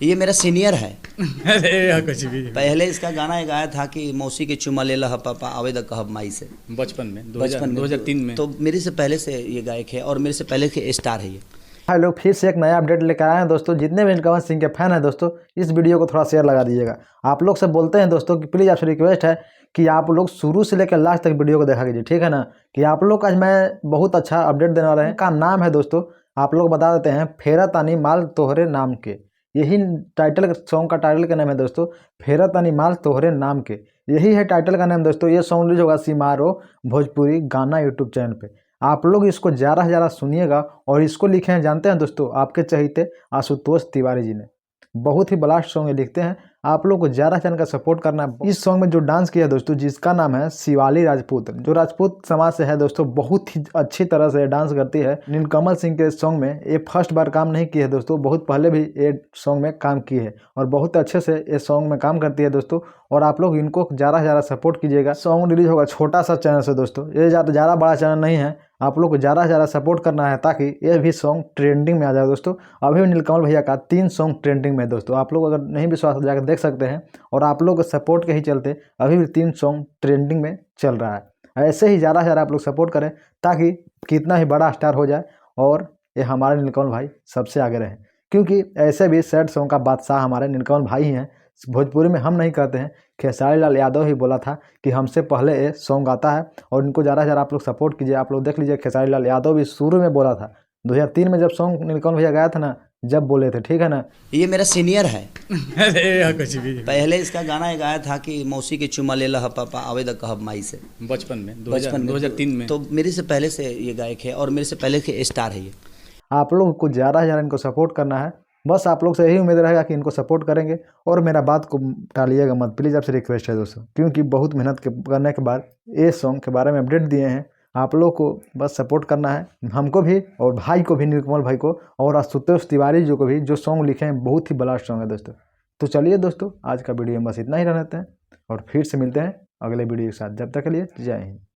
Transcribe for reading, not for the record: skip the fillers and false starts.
ये मेरा सीनियर है। अरे यार कुछ भी। पहले इसका गाना ये गाया था कि मौसी के चुमा ले लह पापा आवेद कहब माई से। बचपन में बचपन में 2003 में। तो मेरे से पहले से ये गायक है और मेरे से पहले के स्टार है ये। हाय लोग, फिर से एक नया अपडेट लेकर आए हैं दोस्तों। जितने भी नीलकमल सिंह के फैन हैं दोस्तों, इस वीडियो को थोड़ा शेयर लगा दीजिएगा। आप लोग से बोलते हैं दोस्तों कि प्लीज़ आपसे रिक्वेस्ट है कि आप लोग शुरू से लेकर लास्ट तक वीडियो को देखा कीजिए, ठीक है ना। कि आप लोग का आज मैं बहुत अच्छा अपडेट देने वाला है। का नाम है दोस्तों, आप लोग बता देते हैं, फेरा तानी माल तोहरे नाम के। यही टाइटल सॉन्ग का टाइटल का नाम है दोस्तों, फेरा तानी माल तोहरे नाम के। यही है टाइटल का नाम दोस्तों। ये सॉन्ग रिलीज होगा सिमारो भोजपुरी गाना यूट्यूब चैनल पे। आप लोग इसको ज़्यादा से ज़्यादा सुनिएगा। और इसको लिखे हैं जानते हैं दोस्तों, आपके चहेते आशुतोष तिवारी जी ने। बहुत ही ब्लास्ट सॉन्ग ये लिखते हैं। आप लोग को ज़्यादा से इनका सपोर्ट करना है। इस सॉन्ग में जो डांस किया है दोस्तों, जिसका नाम है शिवाली राजपूत, जो राजपूत समाज से है दोस्तों, बहुत ही अच्छी तरह से डांस करती है। नीलकमल सिंह के सॉन्ग में ये फर्स्ट बार काम नहीं की है दोस्तों, बहुत पहले भी ये सॉन्ग में काम की है और बहुत अच्छे से ये सॉन्ग में काम करती है दोस्तों। और आप लोग इनको ज़्यादा से ज़्यादा सपोर्ट कीजिएगा। सॉन्ग रिलीज होगा छोटा सा चैनल से दोस्तों, ये ज़्यादा बड़ा चैनल नहीं है। आप लोग को ज़्यादा से ज़्यादा सपोर्ट करना है ताकि ये भी सॉन्ग ट्रेंडिंग में आ जाए दोस्तों। अभी भी नीलकमल भैया का 3 सॉन्ग ट्रेंडिंग में है दोस्तों। आप लोग अगर नहीं विश्वास जाकर देख सकते हैं। और आप लोग के सपोर्ट के ही चलते अभी भी 3 सॉन्ग ट्रेंडिंग में चल रहा है। ऐसे ही ज़्यादा से ज़्यादा आप लोग सपोर्ट करें ताकि कितना ही बड़ा स्टार हो जाए और ये हमारे नीलकमल भाई सबसे आगे रहें। क्योंकि ऐसे भी सैड सॉन्ग का बादशाह हमारे नीलकमल भाई ही हैं। भोजपुरी में हम नहीं कहते हैं, खेसारी लाल यादव ही बोला था कि हमसे पहले ये सॉन्ग आता है। और इनको ज़्यादा से ज़्यादा आप लोग सपोर्ट कीजिए। आप लोग देख लीजिए, खेसारी लाल यादव भी शुरू में बोला था 2003 में जब सॉन्ग नीलकमल भैया गाया था ना, जब बोले थे, ठीक है ना। ये मेरा सीनियर है। अरे यार कुछ भी। पहले इसका गाना ये गाया था कि मौसी के चुमा ले लह पापा आवेद कहब माई से। बचपन में बचपन में 2003 में। तो मेरे से पहले से ये गायक है और मेरे से पहले के स्टार है ये। आप लोग को ज़्यादा से ज़्यादा इनको सपोर्ट करना है। बस आप लोग से यही उम्मीद रहेगा कि इनको सपोर्ट करेंगे। और मेरा बात को टालिएगा मत, प्लीज़ आपसे रिक्वेस्ट है दोस्तों। क्योंकि बहुत मेहनत करने के बाद ये सॉन्ग के बारे में अपडेट दिए हैं। आप लोग को बस सपोर्ट करना है, हमको भी और भाई को भी, नीलकमल भाई को और आशुतोष तिवारी जी को भी, जो सॉन्ग लिखे हैं बहुत ही ब्लास्ट सॉन्ग है दोस्तों। तो चलिए दोस्तों, आज का वीडियो में बस इतना ही रहते हैं और फिर से मिलते हैं अगले वीडियो के साथ। जब तक के लिए जय हिंद।